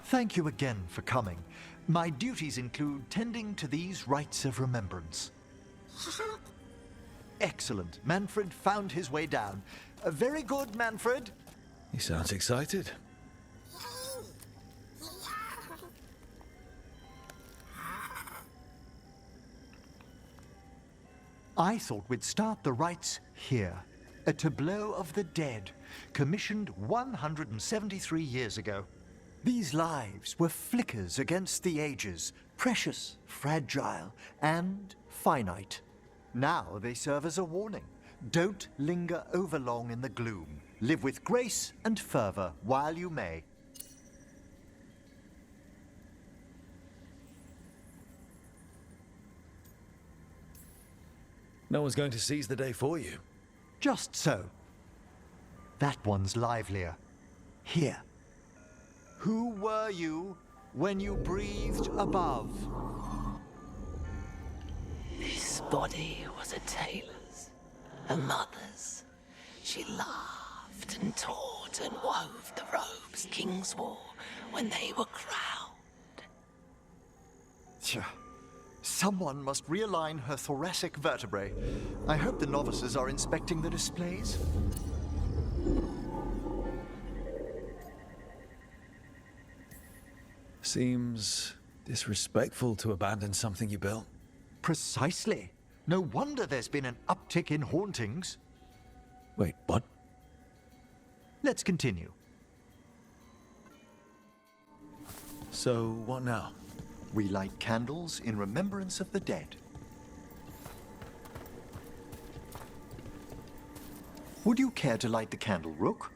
Thank you again for coming. My duties include tending to these rites of remembrance. Excellent. Manfred found his way down. Very good, Manfred. He sounds excited. I thought we'd start the rites here. A tableau of the dead, commissioned 173 years ago. These lives were flickers against the ages, precious, fragile, and finite. Now they serve as a warning. Don't linger overlong in the gloom. Live with grace and fervor while you may. No one's going to seize the day for you. Just so. That one's livelier. Here. Who were you when you breathed above? This body was a tailor's, a mother's. She laughed and taught and wove the robes kings wore when they were crowned. Tja. Someone must realign her thoracic vertebrae. I hope the novices are inspecting the displays. Seems disrespectful to abandon something you built. Precisely. No wonder there's been an uptick in hauntings. Wait, what? Let's continue. So, what now? We light candles in remembrance of the dead. Would you care to light the candle, Rook?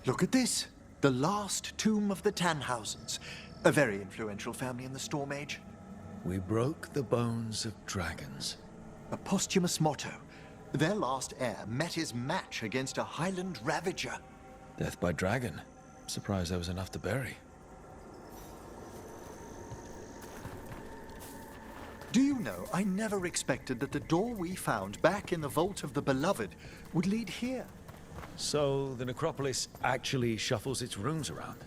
Look at this. The last tomb of the Tannhausens. A very influential family in the Storm Age. We broke the bones of dragons. A posthumous motto. Their last heir met his match against a Highland Ravager. Death by dragon. Surprised there was enough to bury. Do you know, I never expected that the door we found back in the Vault of the Beloved would lead here. So, the necropolis actually shuffles its rooms around?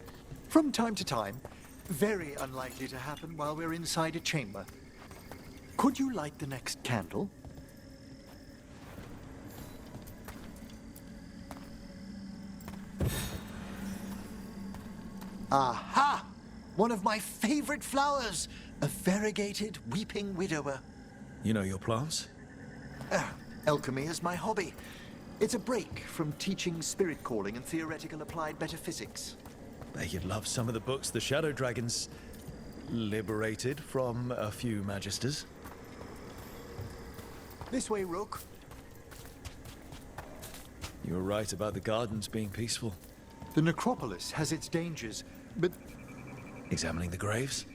From time to time. Very unlikely to happen while we're inside a chamber. Could you light the next candle? Aha! One of my favorite flowers! A variegated weeping widower. You know your plants? Alchemy is my hobby. It's a break from teaching spirit calling and theoretical applied metaphysics. Bet you'd love some of the books the Shadow Dragons liberated from a few magisters. This way, Rook. You were right about the gardens being peaceful. The necropolis has its dangers, but... Examining the graves?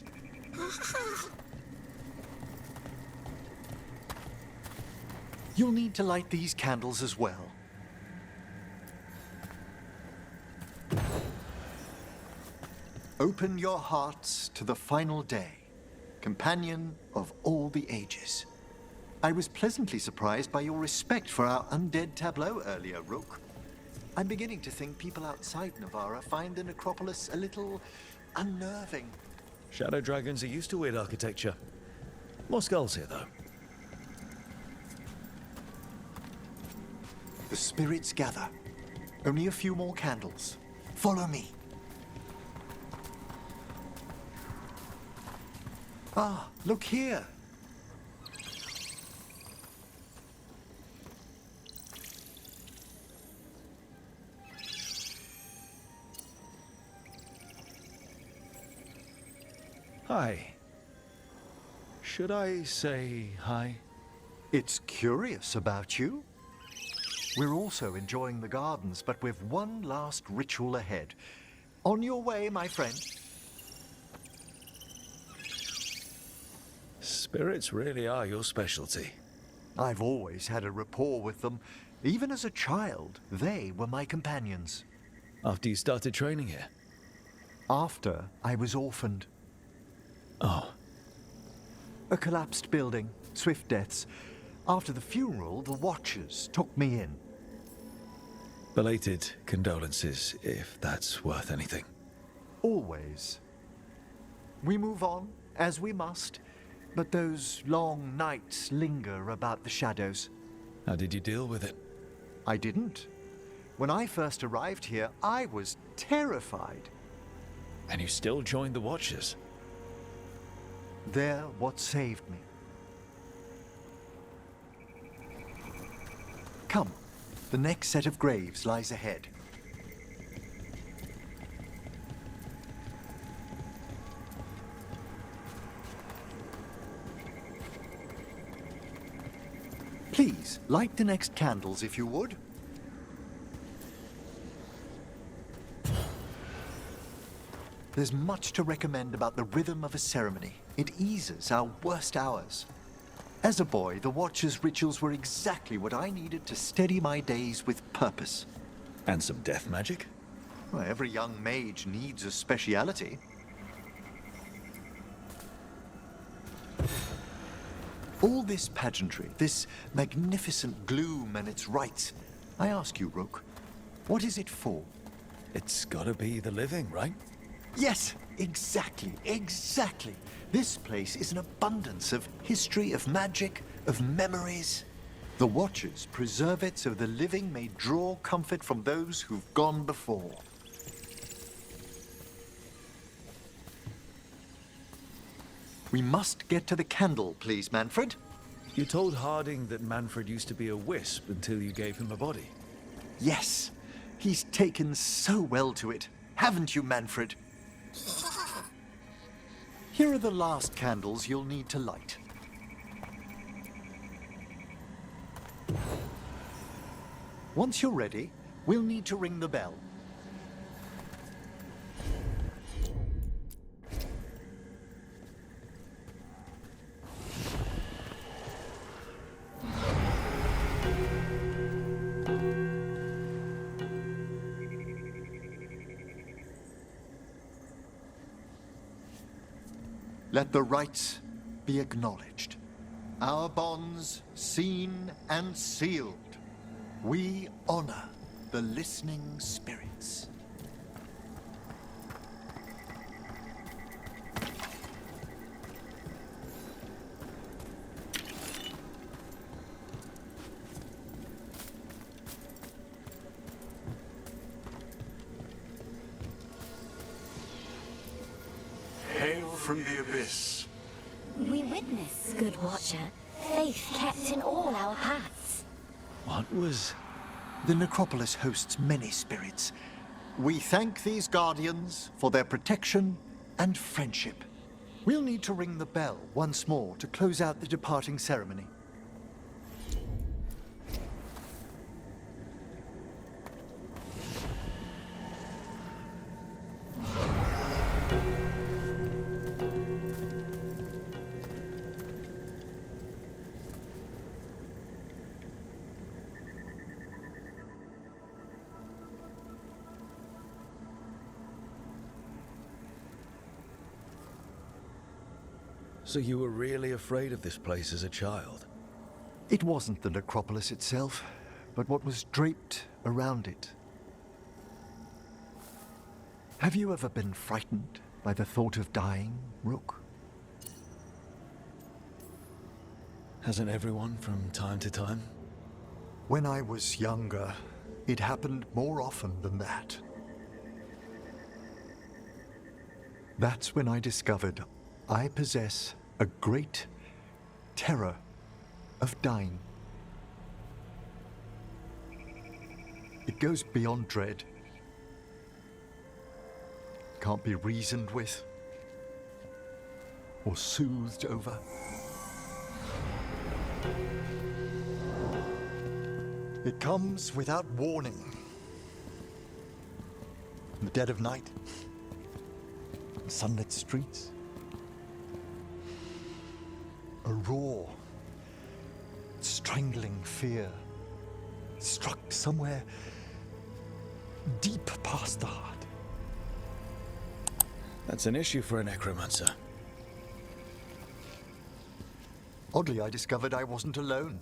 You'll need to light these candles as well. Open your hearts to the final day, companion of all the ages. I was pleasantly surprised by your respect for our undead tableau earlier, Rook. I'm beginning to think people outside Navarra find the necropolis a little unnerving. Shadow Dragons are used to weird architecture. More skulls here, though. The spirits gather. Only a few more candles. Follow me. Ah, look here. Hi. Should I say hi? It's curious about you. We're also enjoying the gardens, but with one last ritual ahead. On your way, my friend. Spirits really are your specialty. I've always had a rapport with them. Even as a child, they were my companions. After you started training here? After I was orphaned. Oh. A collapsed building, swift deaths. After the funeral, the Watchers took me in. Belated condolences, if that's worth anything. Always. We move on, as we must, but those long nights linger about the shadows. How did you deal with it? I didn't. When I first arrived here, I was terrified. And you still joined the Watchers? They're what saved me. Come, the next set of graves lies ahead. Please, light the next candles if you would. There's much to recommend about the rhythm of a ceremony. It eases our worst hours. As a boy, the Watcher's rituals were exactly what I needed to steady my days with purpose. And some death magic? Well, every young mage needs a speciality. All this pageantry, this magnificent gloom and its rites, I ask you, Rook, what is it for? It's gotta be the living, right? Yes, exactly, exactly. This place is an abundance of history, of magic, of memories. The Watchers preserve it so the living may draw comfort from those who've gone before. We must get to the candle, please, Manfred. You told Harding that Manfred used to be a wisp until you gave him a body. Yes, he's taken so well to it. Haven't you, Manfred? Here are the last candles you'll need to light. Once you're ready, we'll need to ring the bell. Let the rites be acknowledged. Our bonds seen and sealed. We honor the listening spirits. Hail from the abyss. We witness, good Watcher, faith kept in all our paths. What was... The necropolis hosts many spirits. We thank these guardians for their protection and friendship. We'll need to ring the bell once more to close out the departing ceremony. So you were really afraid of this place as a child? It wasn't the necropolis itself, but what was draped around it. Have you ever been frightened by the thought of dying, Rook? Hasn't everyone from time to time? When I was younger, it happened more often than that. That's when I discovered I possess a great terror of dying. It goes beyond dread. Can't be reasoned with or soothed over. It comes without warning. In the dead of night, in sunlit streets, a raw, strangling fear struck somewhere deep past the heart. That's an issue for a necromancer. Oddly, I discovered I wasn't alone.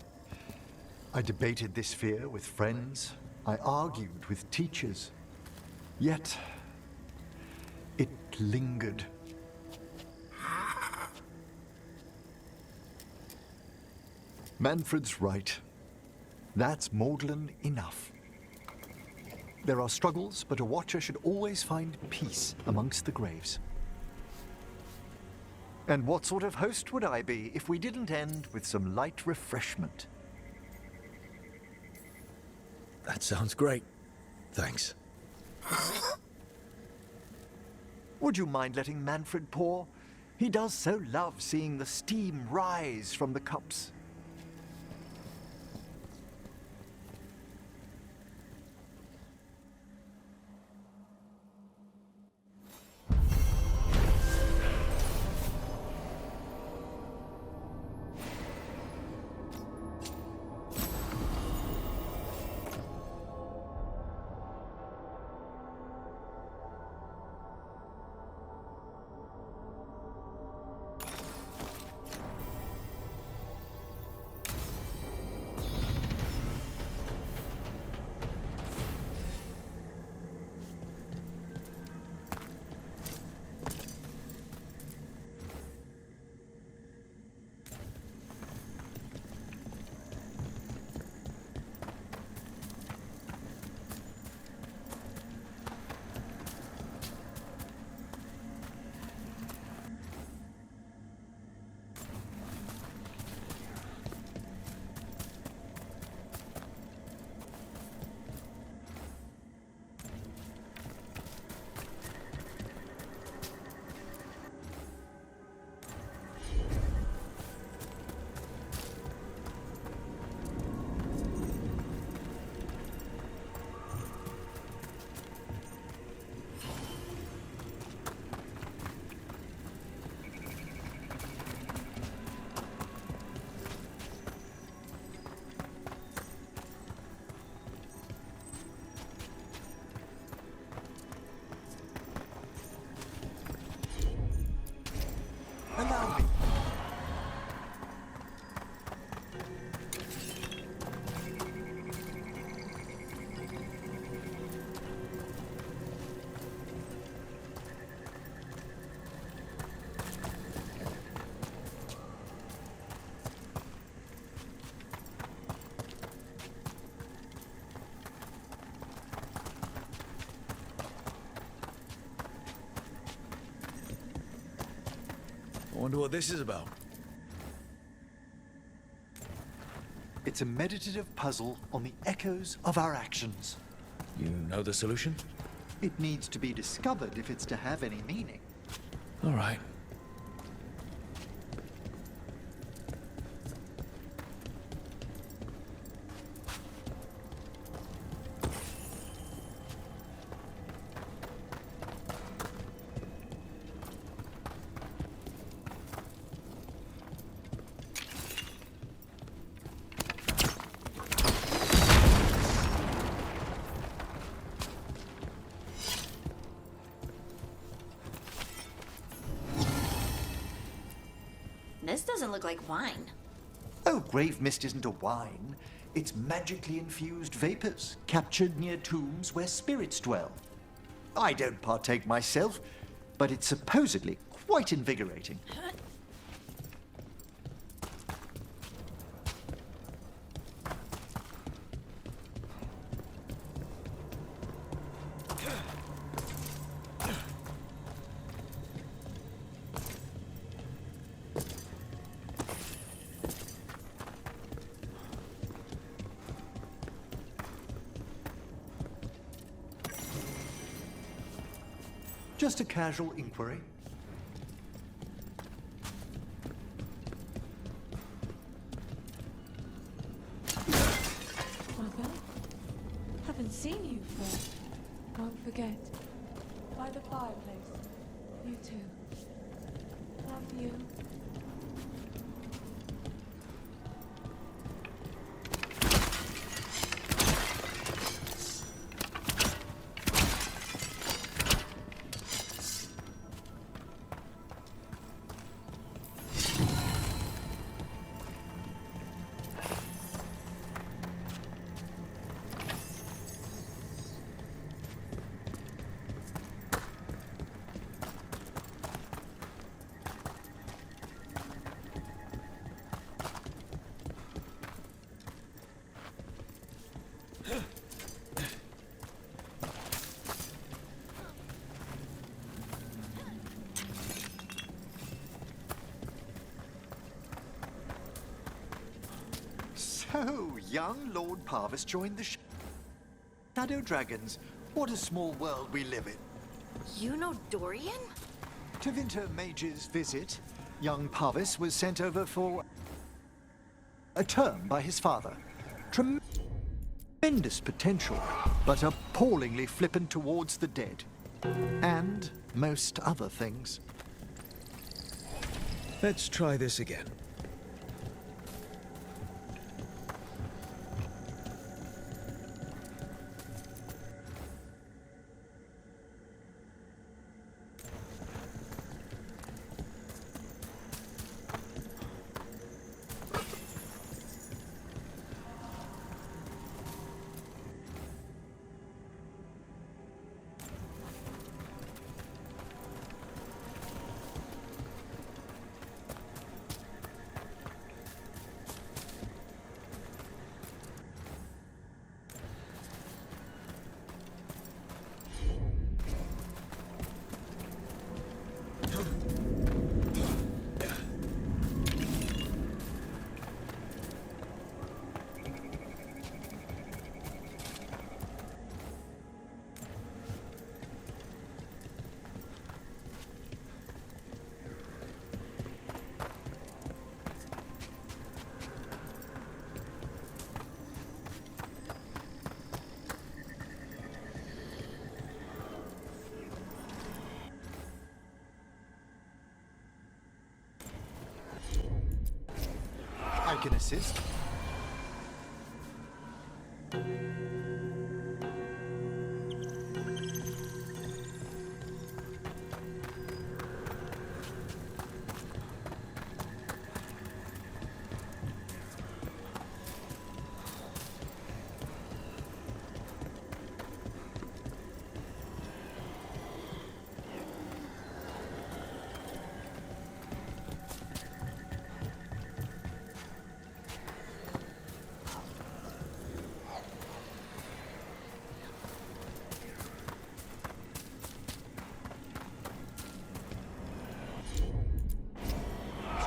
I debated this fear with friends. I argued with teachers. Yet, it lingered. Manfred's right. That's maudlin enough. There are struggles, but a watcher should always find peace amongst the graves. And what sort of host would I be if we didn't end with some light refreshment? That sounds great. Thanks. Would you mind letting Manfred pour? He does so love seeing the steam rise from the cups. Allow me. I wonder what this is about. It's a meditative puzzle on the echoes of our actions. You know the solution? It needs to be discovered if it's to have any meaning. All right. This doesn't look like wine. Oh, grave mist isn't a wine. It's magically infused vapors captured near tombs where spirits dwell. I don't partake myself, but it's supposedly quite invigorating. Just a casual inquiry. Mother, haven't seen you for. Won't forget. By the fireplace. You too. Love you. young Lord Parvis joined the Shadow Dragons. What a small world we live in. You know Dorian? To Winter Mage's visit, young Parvis was sent over for a term by his father. Tremendous potential, but appallingly flippant towards the dead. And most other things. Let's try this again. I can assist.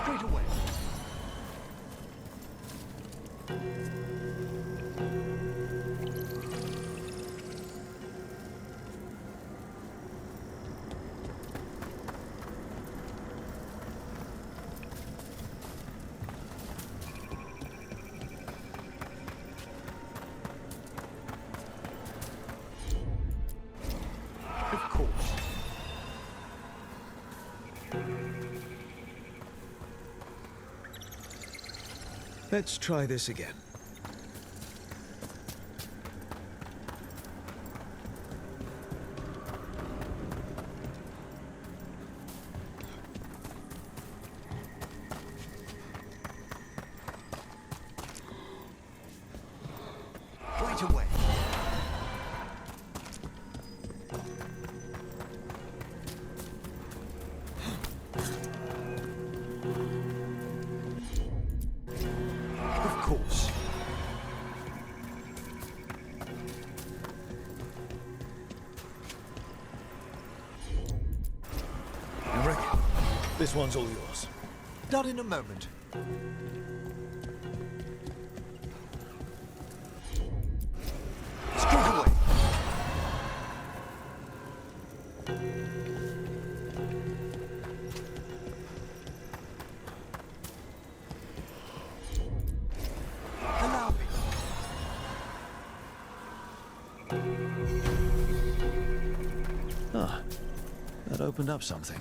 Straight away. Of course. Let's try this again. Right away. Of course. Rick, this one's all yours. Done in a moment. Straight away. Allow me. Ah, that opened up something.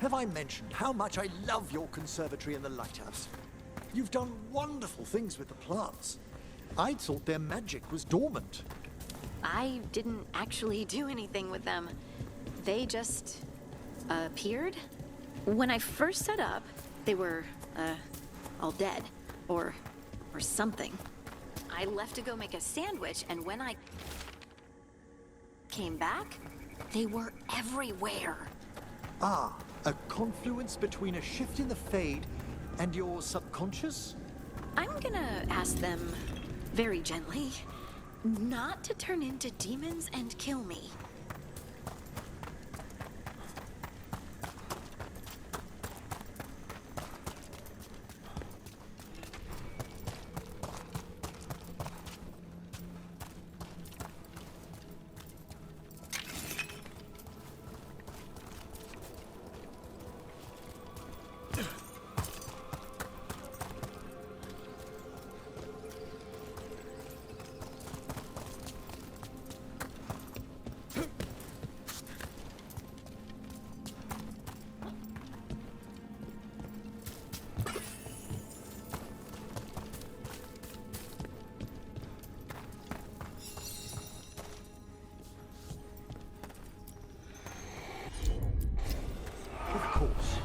have I mentioned how much I love your conservatory and the lighthouse? You've done wonderful things with the plants. I thought their magic was dormant. I didn't actually do anything with them. They just appeared. When I first set up, they were all dead or something. I left to go make a sandwich, and when I came back, they were everywhere. Ah, a confluence between a shift in the Fade and your subconscious? I'm gonna ask them very gently not to turn into demons and kill me. Of course.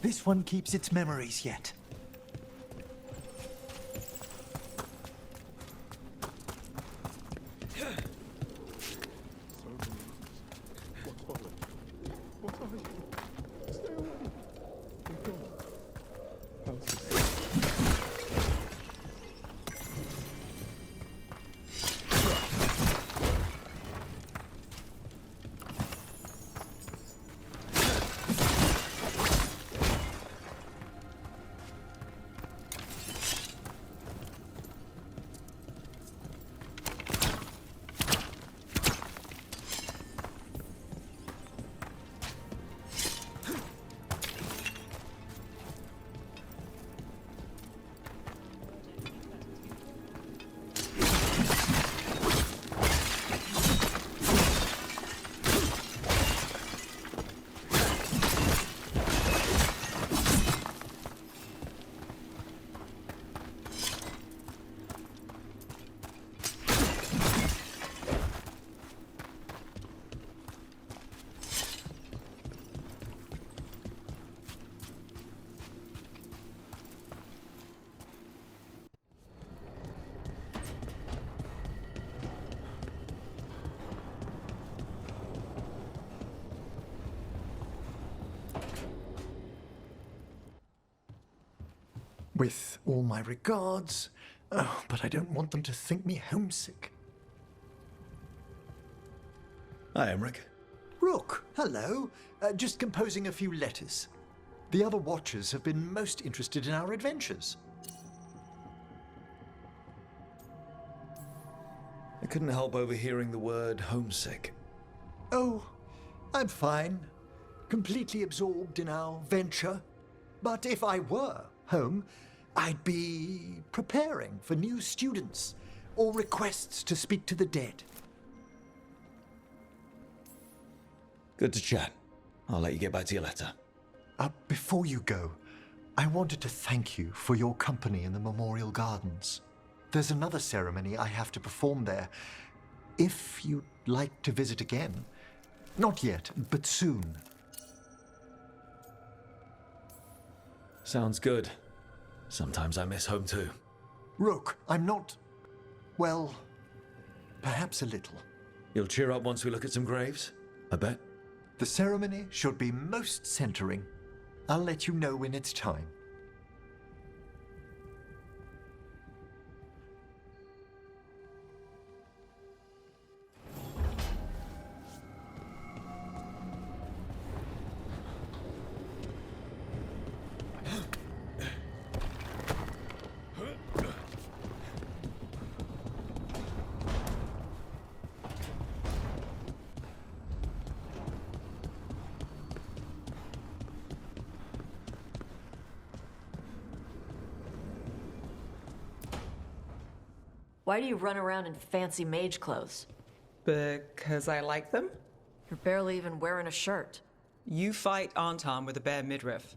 This one keeps its memories yet. With all my regards. Oh, but I don't want them to think me homesick. Hi, Emmerich. Rook, hello. Just composing a few letters. The other Watchers have been most interested in our adventures. I couldn't help overhearing the word homesick. Oh, I'm fine. Completely absorbed in our venture. But if I were home, I'd be preparing for new students or requests to speak to the dead. Good to chat. I'll let you get back to your letter. Before you go, I wanted to thank you for your company in the Memorial Gardens. There's another ceremony I have to perform there. If you'd like to visit again. Not yet, but soon. Sounds good. Sometimes I miss home too. Rook, I'm not... well, perhaps a little. You'll cheer up once we look at some graves, I bet. The ceremony should be most centering. I'll let you know when it's time. Why do you run around in fancy mage clothes? Because I like them? You're barely even wearing a shirt. You fight Anton with a bare midriff.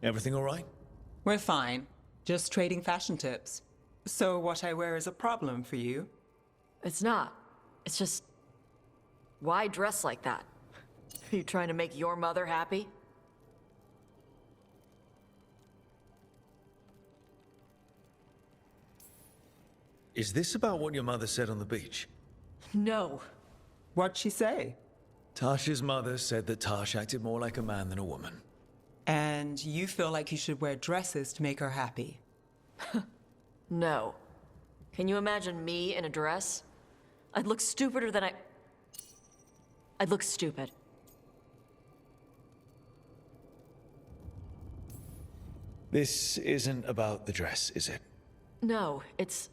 Everything all right? We're fine. Just trading fashion tips. So what I wear is a problem for you? It's not. It's just... Why dress like that? Are you trying to make your mother happy? Is this about what your mother said on the beach? No. What'd she say? Tasha's mother said that Tash acted more like a man than a woman. And you feel like you should wear dresses to make her happy? No. Can you imagine me in a dress? I'd look stupider than I'd look stupid. This isn't about the dress, is it? No, it's...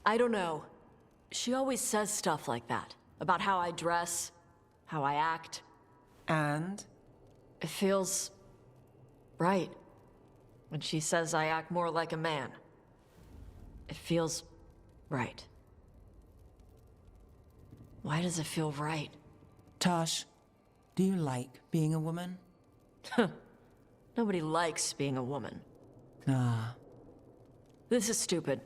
I don't know. She always says stuff like that. About how I dress, how I act. And? It feels... right. When she says I act more like a man. It feels... right. Why does it feel right? Tosh, do you like being a woman? Nobody likes being a woman. Ah. This is stupid.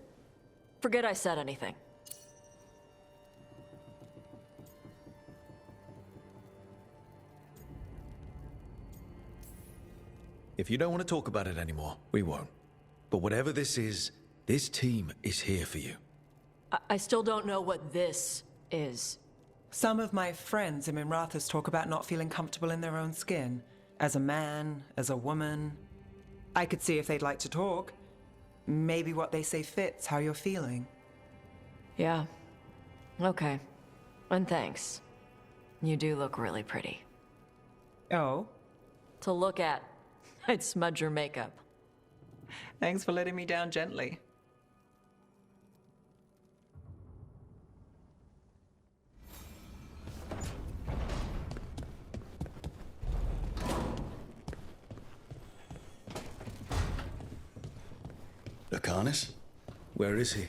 Forget I said anything. If you don't want to talk about it anymore, we won't. But whatever this is, this team is here for you. I still don't know what this is. Some of my friends in Minrathous talk about not feeling comfortable in their own skin. As a man, as a woman. I could see if they'd like to talk. Maybe what they say fits how you're feeling. Yeah. Okay. And thanks. You do look really pretty. Oh? To look at, I'd smudge your makeup. Thanks for letting me down gently. Lucanus? Where is he?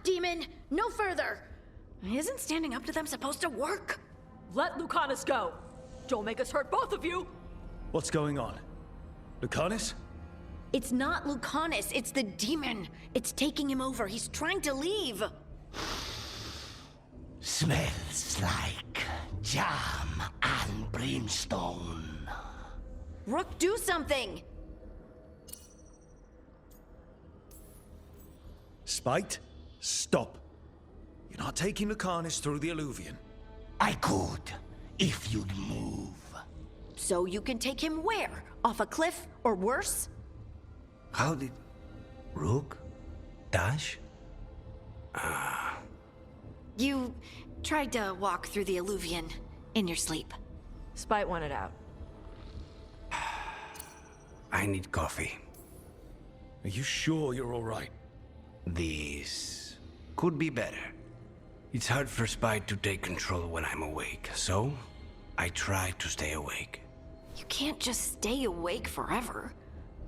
Demon! No further! Isn't standing up to them supposed to work? Let Lucanus go! Don't make us hurt both of you! What's going on? Lucanus? It's not Lucanus, it's the demon. It's taking him over. He's trying to leave. Smells like jam and brimstone. Rook, do something! Spite? Stop. You're not taking Lucanus through the Alluvion. I could, if you'd move. So you can take him where? Off a cliff, or worse? How did... Rook? Dash? You tried to walk through the Alluvion in your sleep. Spite wanted out. I need coffee. Are you sure you're all right? This could be better. It's hard for Spite to take control when I'm awake, so I try to stay awake. You can't just stay awake forever.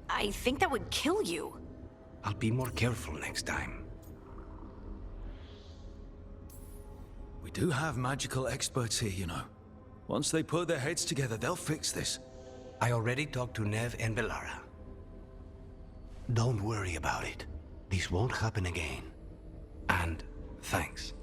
I think that would kill you. I'll be more careful next time. We do have magical experts here, you know. Once they put their heads together, they'll fix this. I already talked to Nev and Belara. Don't worry about it. This won't happen again. And thanks.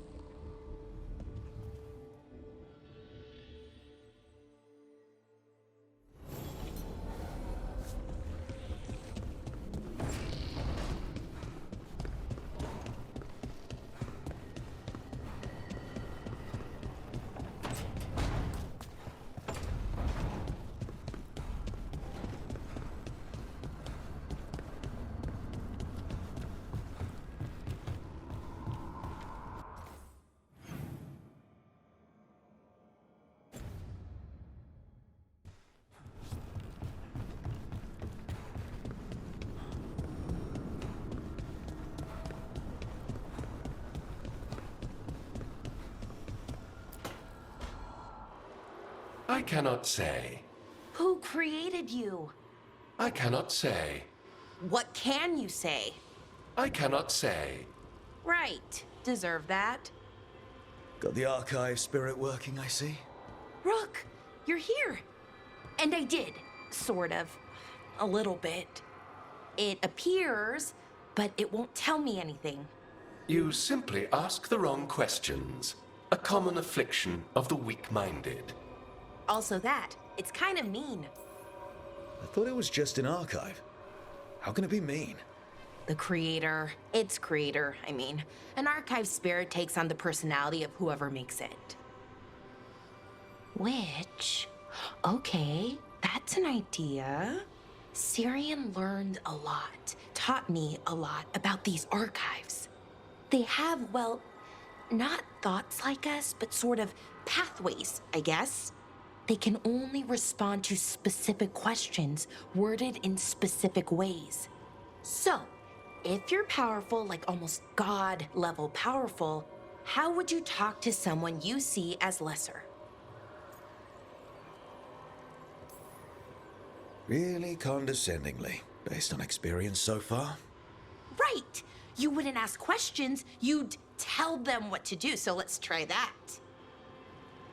I cannot say. Who created you? I cannot say. What can you say? I cannot say. Right. Deserve that. Got the archive spirit working, I see. Rook, you're here. And I did. Sort of. A little bit. It appears, but it won't tell me anything. You simply ask the wrong questions. A common affliction of the weak-minded. Also that. It's kind of mean. I thought it was just an archive. How can it be mean? The creator, its creator, I mean. An archive spirit takes on the personality of whoever makes it. Which, okay, that's an idea. Syrian learned a lot, taught me a lot about these archives. They have, well, not thoughts like us, but sort of pathways, I guess. They can only respond to specific questions worded in specific ways. So, if you're powerful, like almost God-level powerful, how would you talk to someone you see as lesser? Really condescendingly, based on experience so far. Right! You wouldn't ask questions, you'd tell them what to do, so let's try that.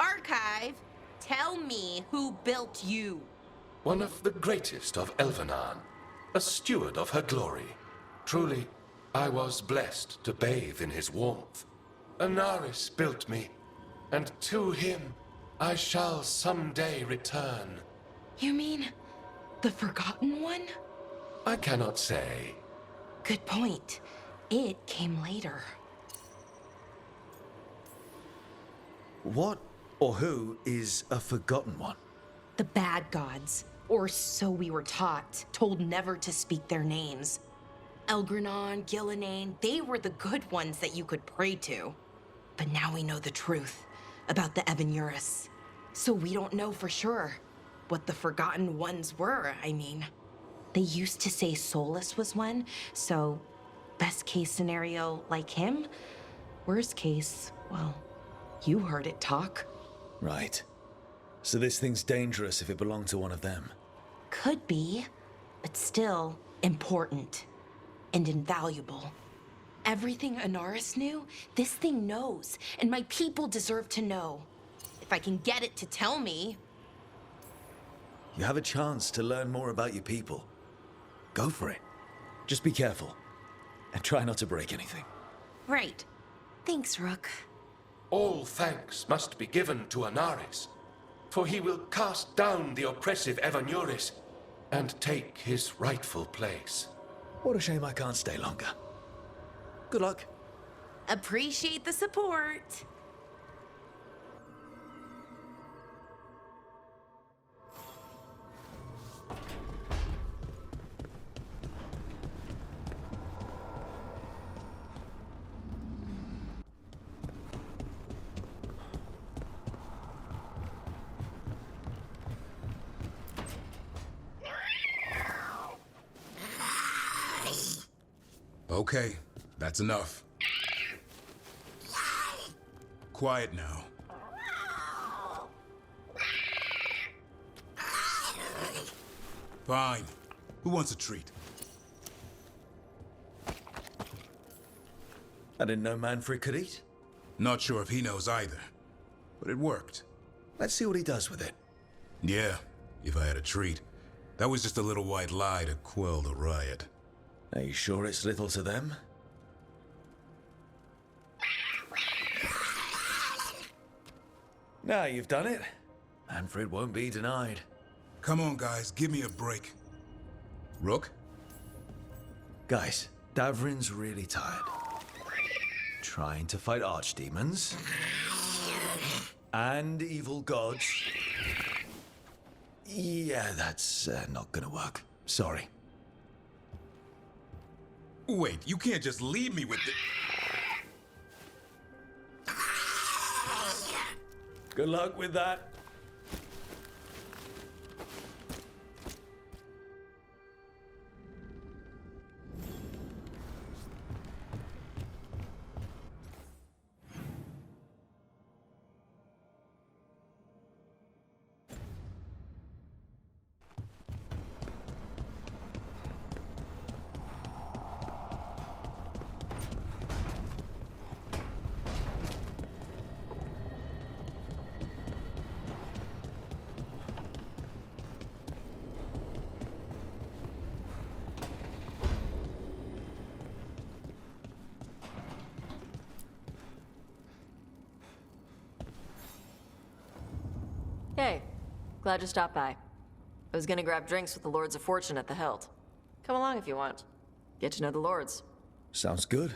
Archive, tell me who built you. One of the greatest of Elvenan, a steward of her glory. Truly, I was blessed to bathe in his warmth. Anaris built me, and to him I shall someday return. You mean the Forgotten One? I cannot say. Good point. It came later. What or who is a forgotten one? The bad gods, or so we were taught, told never to speak their names. Elgranon, Gillinane, they were the good ones that you could pray to. But now we know the truth about the Evanuris. So we don't know for sure what the Forgotten Ones were, I mean. They used to say Solus was one, so best case scenario, like him. Worst case, well, you heard it talk. Right. So this thing's dangerous if it belonged to one of them. Could be, but still important and invaluable. Everything Anaris knew, this thing knows, and my people deserve to know. If I can get it to tell me. You have a chance to learn more about your people. Go for it. Just be careful. And try not to break anything. Right. Thanks, Rook. All thanks must be given to Anaris, for he will cast down the oppressive Evanuris and take his rightful place. What a shame I can't stay longer. Good luck. Appreciate the support. Okay, that's enough. Quiet now. Fine. Who wants a treat? I didn't know Manfred could eat. Not sure if he knows either, but it worked. Let's see what he does with it. Yeah, if I had a treat. That was just a little white lie to quell the riot. Are you sure it's little to them? Now you've done it. Manfred won't be denied. Come on, guys, give me a break. Rook? Guys, Davrin's really tired. Trying to fight archdemons. And evil gods. Yeah, that's not gonna work. Sorry. Wait, you can't just leave me with the... Good luck with that. Hey, glad you stopped by. I was gonna grab drinks with the Lords of Fortune at the Hilt. Come along if you want. Get to know the Lords. Sounds good.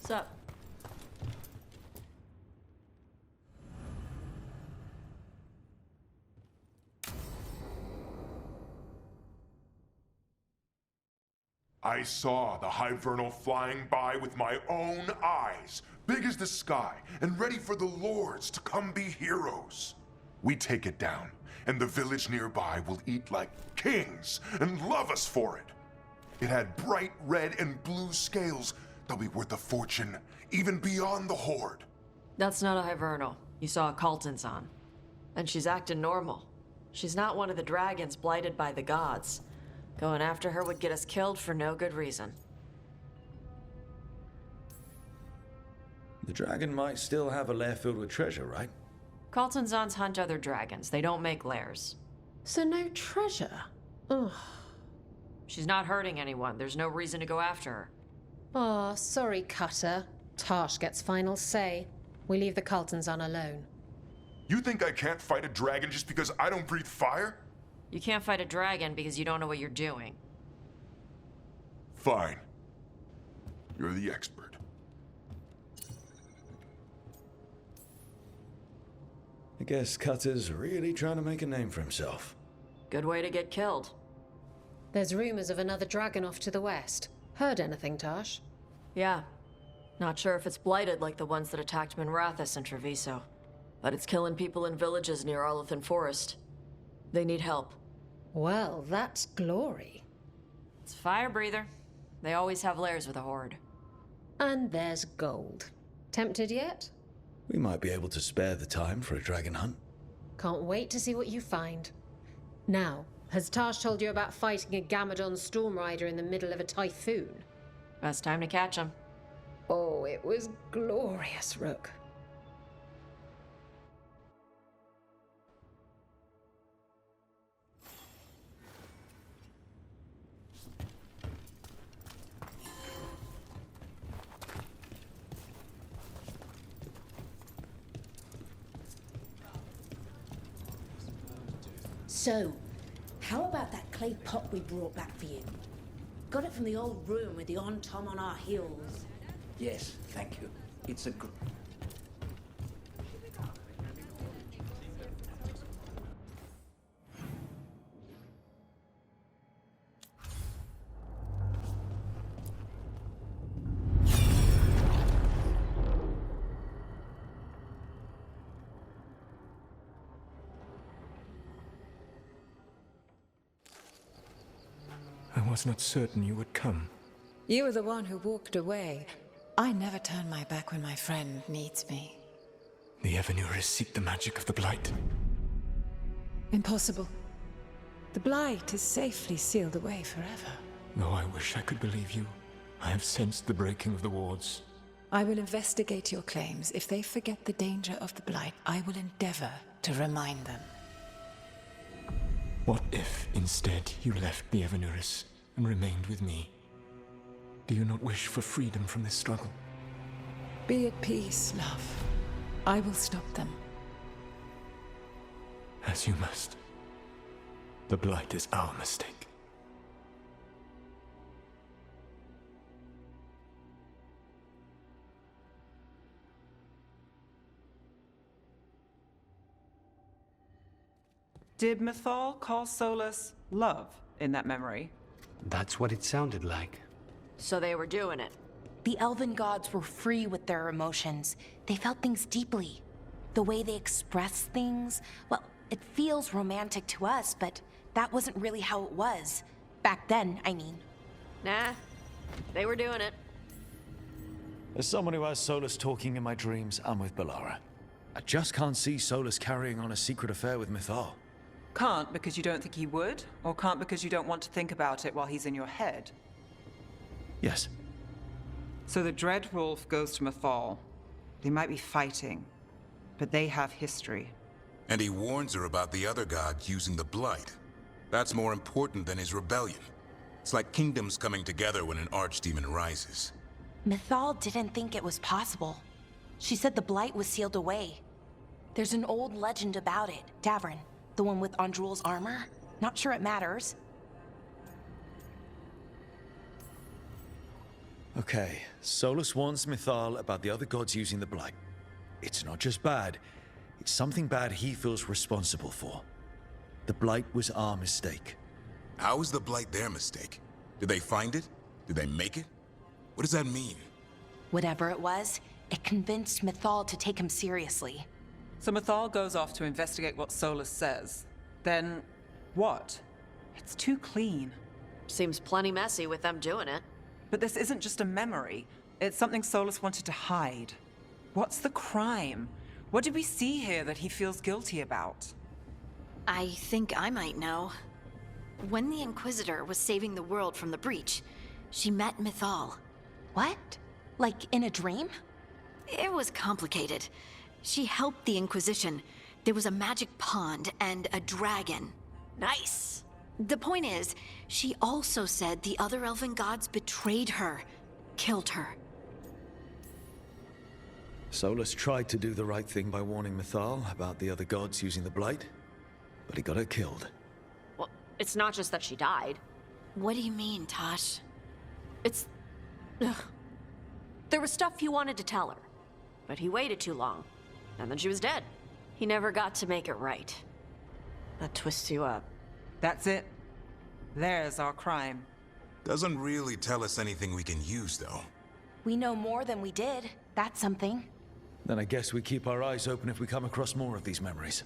What's up? I saw the Hivernal flying by with my own eyes, big as the sky, and ready for the lords to come be heroes. We take it down, and the village nearby will eat like kings and love us for it. It had bright red and blue scales. They'll be worth a fortune, even beyond the Horde. That's not a Hivernal. You saw a Calton's on. And she's acting normal. She's not one of the dragons blighted by the gods. Going after her would get us killed for no good reason. The dragon might still have a lair filled with treasure, right? Caltonzons hunt other dragons. They don't make lairs. So no treasure? Ugh. She's not hurting anyone. There's no reason to go after her. Oh, sorry, Cutter. Tarsh gets final say. We leave the Caltonzon alone. You think I can't fight a dragon just because I don't breathe fire? You can't fight a dragon because you don't know what you're doing. Fine. You're the expert. I guess Cutter's really trying to make a name for himself. Good way to get killed. There's rumors of another dragon off to the west. Heard anything, Tarsh? Yeah. Not sure if it's blighted like the ones that attacked Minrathous and Treviso. But it's killing people in villages near Arlethan Forest. They need help. Well, that's glory. It's a fire breather. They always have lairs with a horde. And there's gold. Tempted yet? We might be able to spare the time for a dragon hunt. Can't wait to see what you find. Now, has Tarsh told you about fighting a Gamadon storm rider in the middle of a typhoon? Best time to catch him. Oh, it was glorious, Rook. So, how about that clay pot we brought back for you? Got it from the old room with the on-tom on our heels. Yes, thank you. It's a good... I was not certain you would come. You were the one who walked away. I never turn my back when my friend needs me. The Evenuris seek the magic of the Blight. Impossible. The Blight is safely sealed away forever. Though I wish I could believe you, I have sensed the breaking of the wards. I will investigate your claims. If they forget the danger of the Blight, I will endeavor to remind them. What if, instead, you left the Evenuris and remained with me? Do you not wish for freedom from this struggle? Be at peace, love. I will stop them. As you must. The Blight is our mistake. Did Mythal call Solus love in that memory? That's what it sounded like. So they were doing it. The elven gods were free with their emotions. They felt things deeply. The way they expressed things, well, it feels romantic to us, but that wasn't really how it was. Back then, I mean. Nah, they were doing it. As someone who has Solus talking in my dreams, I'm with Balara. I just can't see Solus carrying on a secret affair with Mythal. Can't because you don't think he would? Or can't because you don't want to think about it while he's in your head? Yes. So the Dread Wolf goes to Mythal. They might be fighting, but they have history. And he warns her about the other gods using the Blight. That's more important than his rebellion. It's like kingdoms coming together when an archdemon rises. Mythal didn't think it was possible. She said the Blight was sealed away. There's an old legend about it. Davrin, the one with Andrul's armor. Not sure it matters. Okay, Solus warns Mythal about the other gods using the Blight. It's not just bad, it's something bad he feels responsible for. The Blight was our mistake. How is the Blight their mistake? Did they find it? Did they make it? What does that mean? Whatever it was, it convinced Mythal to take him seriously. So Mythal goes off to investigate what Solus says. Then, what? It's too clean. Seems plenty messy with them doing it. But this isn't just a memory. It's something Solus wanted to hide. What's the crime? What did we see here that he feels guilty about? I think I might know. When the Inquisitor was saving the world from the breach, she met Mythal. What? Like in a dream? It was complicated. She helped the Inquisition. There was a magic pond and a dragon. Nice! The point is, she also said the other elven gods betrayed her, killed her. Solus tried to do the right thing by warning Mythal about the other gods using the Blight, but he got her killed. Well, it's not just that she died. What do you mean, Tosh? It's... Ugh. There was stuff he wanted to tell her, but he waited too long, and then she was dead. He never got to make it right. That twists you up. That's it. There's our crime. Doesn't really tell us anything we can use, though. We know more than we did. That's something. Then I guess we keep our eyes open if we come across more of these memories.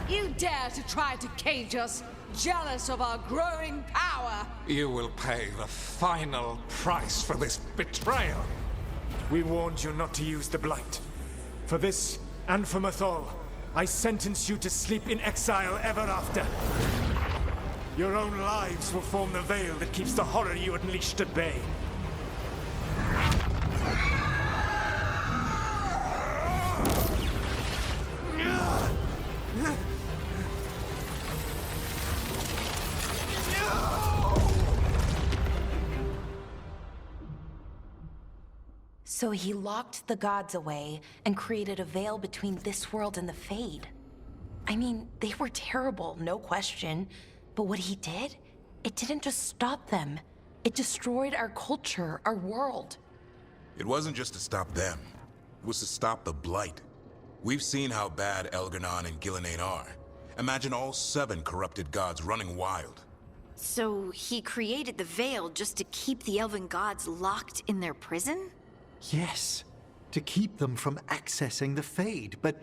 You dare to try to cage us, jealous of our growing power! You will pay the final price for this betrayal. We warned you not to use the Blight. For this, and for Mythal, I sentence you to sleep in exile ever after. Your own lives will form the veil that keeps the horror you unleashed at bay. So he locked the gods away and created a veil between this world and the Fade. I mean, they were terrible, no question. But what he did, it didn't just stop them. It destroyed our culture, our world. It wasn't just to stop them. It was to stop the Blight. We've seen how bad Elgar'nan and Gillenane are. Imagine all 7 corrupted gods running wild. So he created the veil just to keep the elven gods locked in their prison? Yes, to keep them from accessing the Fade. But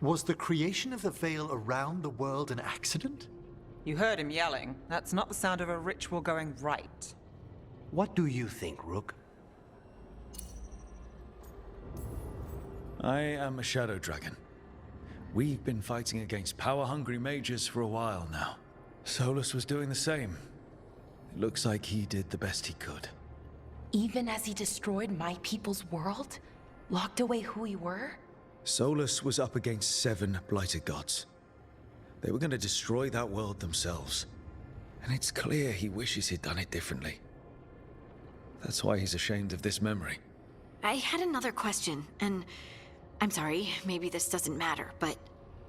was the creation of the veil around the world an accident? You heard him yelling. That's not the sound of a ritual going right. What do you think, Rook? I am a Shadow Dragon. We've been fighting against power-hungry mages for a while now. Solus was doing the same. It looks like he did the best he could. Even as he destroyed my people's world? Locked away who we were? Solus was up against 7 blighted gods. They were going to destroy that world themselves. And it's clear he wishes he'd done it differently. That's why he's ashamed of this memory. I had another question, and I'm sorry, maybe this doesn't matter, but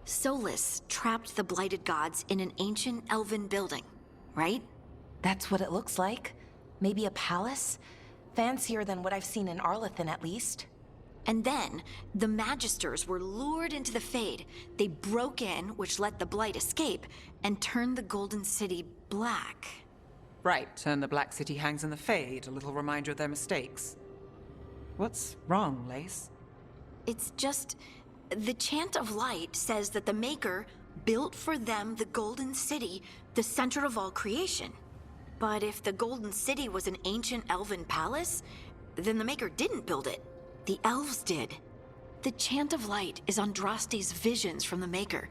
Solus trapped the blighted gods in an ancient elven building, right? That's what it looks like. Maybe a palace? Fancier than what I've seen in Arlethan, at least. And then, the Magisters were lured into the Fade. They broke in, which let the Blight escape, and turned the Golden City black. Right, and the Black City hangs in the Fade, a little reminder of their mistakes. What's wrong, Lace? It's just... the Chant of Light says that the Maker built for them the Golden City, the center of all creation. But if the Golden City was an ancient elven palace, then the Maker didn't build it. The elves did. The Chant of Light is Andraste's visions from the Maker,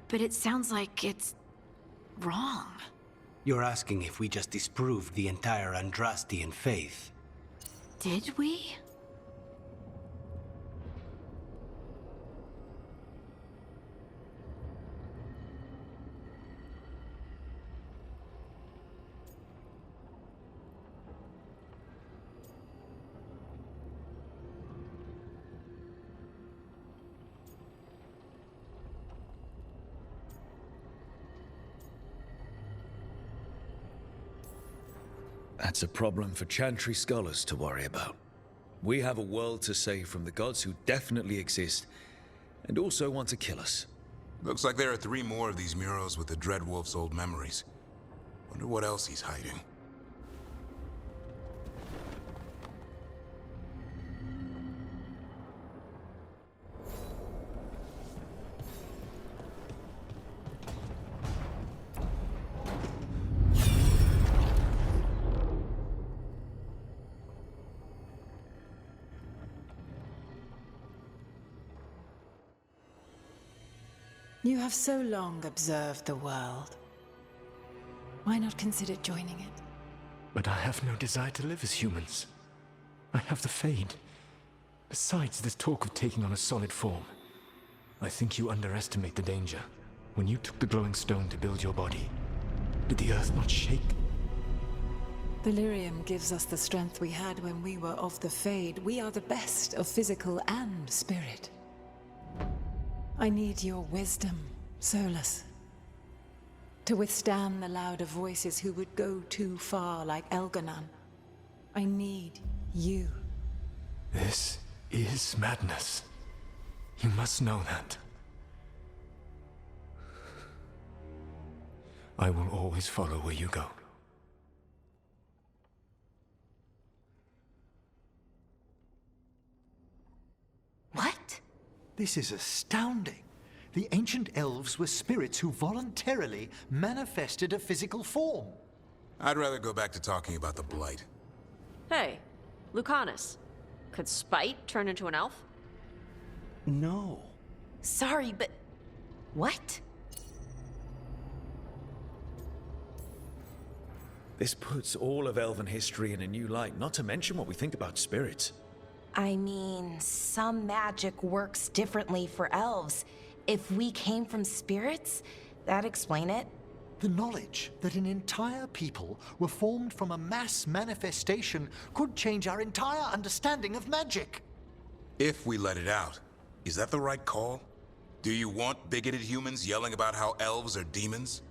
but it sounds like it's wrong. You're asking if we just disproved the entire Andrastian faith. Did we? That's a problem for Chantry scholars to worry about. We have a world to save from the gods who definitely exist, and also want to kill us. Looks like there are 3 more of these murals with the Dreadwolf's old memories. Wonder what else he's hiding. You have so long observed the world. Why not consider joining it? But I have no desire to live as humans. I have the Fade. Besides, this talk of taking on a solid form. I think you underestimate the danger. When you took the glowing stone to build your body, did the earth not shake? Delirium gives us the strength we had when we were of the Fade. We are the best of physical and spirit. I need your wisdom, Solus. To withstand the louder voices who would go too far like Elganon. I need you. This is madness. You must know that. I will always follow where you go. What? This is astounding. The ancient elves were spirits who voluntarily manifested a physical form. I'd rather go back to talking about the Blight. Hey, Lucanus. Could Spite turn into an elf? No. Sorry, but... what? This puts all of elven history in a new light, not to mention what we think about spirits. I mean, some magic works differently for elves. If we came from spirits, that'd explain it. The knowledge that an entire people were formed from a mass manifestation could change our entire understanding of magic. If we let it out, is that the right call? Do you want bigoted humans yelling about how elves are demons?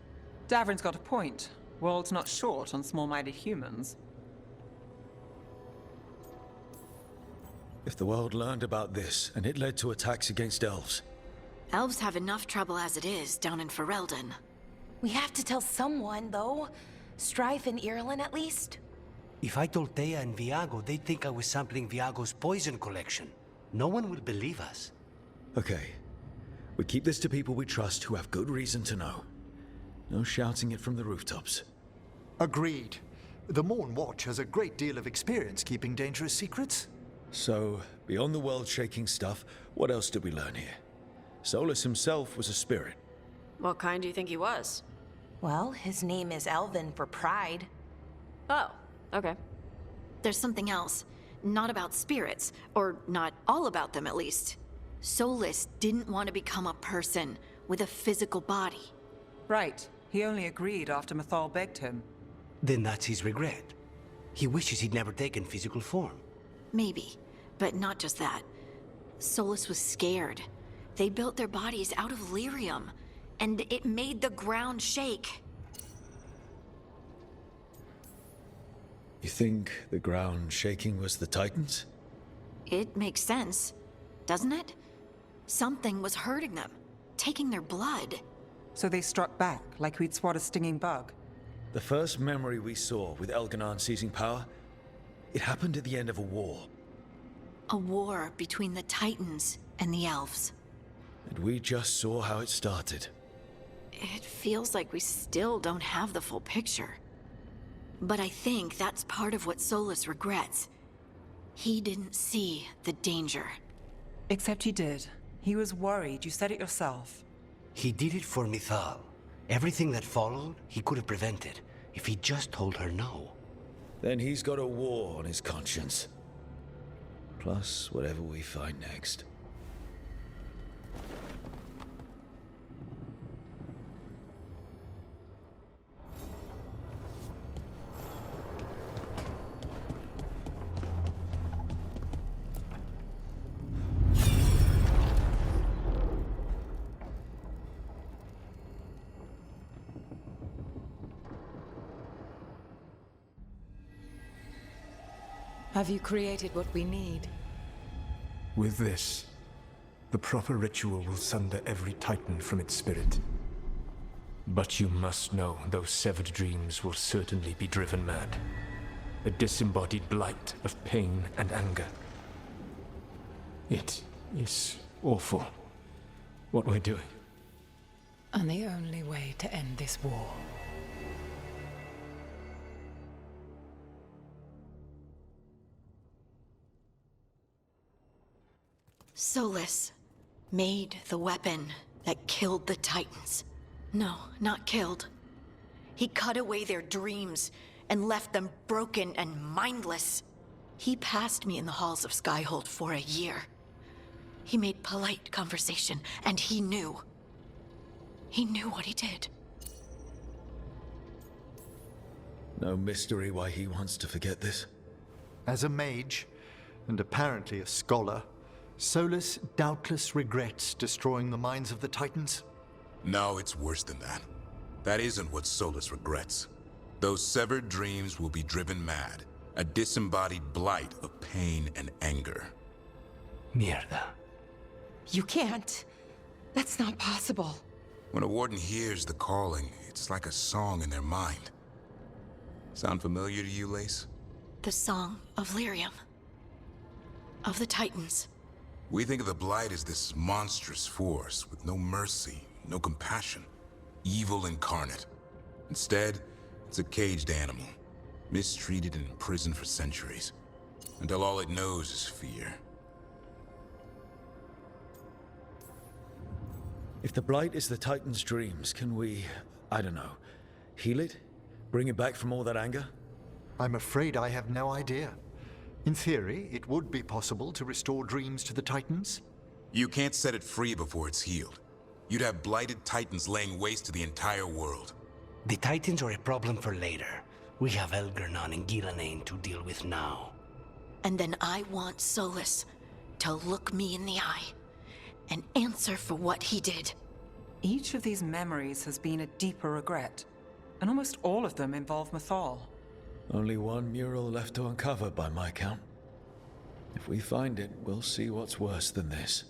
Davrin's got a point. World's not short on small-minded humans. If the world learned about this, and it led to attacks against elves. Elves have enough trouble as it is down in Ferelden. We have to tell someone, though. Strife and Irulan, at least. If I told Thea and Viago, they'd think I was sampling Viago's poison collection. No one would believe us. Okay. We keep this to people we trust who have good reason to know. No shouting it from the rooftops. Agreed. The Morn Watch has a great deal of experience keeping dangerous secrets. So, beyond the world-shaking stuff, what else did we learn here? Solus himself was a spirit. What kind do you think he was? Well, his name is Elven for pride. Oh, okay. There's something else. Not about spirits, or not all about them at least. Solus didn't want to become a person with a physical body. Right. He only agreed after Mathal begged him. Then that's his regret. He wishes he'd never taken physical form. Maybe, but not just that. Solus was scared. They built their bodies out of lyrium, and it made the ground shake. You think the ground shaking was the Titans? It makes sense, doesn't it? Something was hurting them, taking their blood. So they struck back, like we'd swat a stinging bug. The first memory we saw with Elganon seizing power, it happened at the end of a war. A war between the Titans and the elves. And we just saw how it started. It feels like we still don't have the full picture. But I think that's part of what Solus regrets. He didn't see the danger. Except he did. He was worried. You said it yourself. He did it for Mithal. Everything that followed, he could have prevented, if he just told her no. Then he's got a war on his conscience. Plus, whatever we find next. Have you created what we need? With this, the proper ritual will sunder every Titan from its spirit. But you must know those severed dreams will certainly be driven mad. A disembodied blight of pain and anger. It is awful, what we're doing. And the only way to end this war. Solus made the weapon that killed the Titans. No, not killed. He cut away their dreams and left them broken and mindless. He passed me in the halls of Skyhold for a year. He made polite conversation, and he knew. He knew what he did. No mystery why he wants to forget this. As a mage, and apparently a scholar, Solus doubtless regrets destroying the minds of the Titans. No, it's worse than that. That isn't what Solus regrets. Those severed dreams will be driven mad, a disembodied blight of pain and anger. Mierda. You can't. That's not possible. When a warden hears the calling, it's like a song in their mind. Sound familiar to you, Lace? The song of Lyrium. Of the Titans. We think of the Blight as this monstrous force with no mercy, no compassion, evil incarnate. Instead, it's a caged animal, mistreated and imprisoned for centuries, until all it knows is fear. If the Blight is the Titan's dreams, can we, I don't know, heal it? Bring it back from all that anger? I'm afraid I have no idea. In theory, it would be possible to restore dreams to the Titans. You can't set it free before it's healed. You'd have blighted Titans laying waste to the entire world. The Titans are a problem for later. We have Elgarnon and Ghilanane to deal with now. And then I want Solus to look me in the eye and answer for what he did. Each of these memories has been a deeper regret, and almost all of them involve Mithal. Only one mural left to uncover by my count. If we find it, we'll see what's worse than this.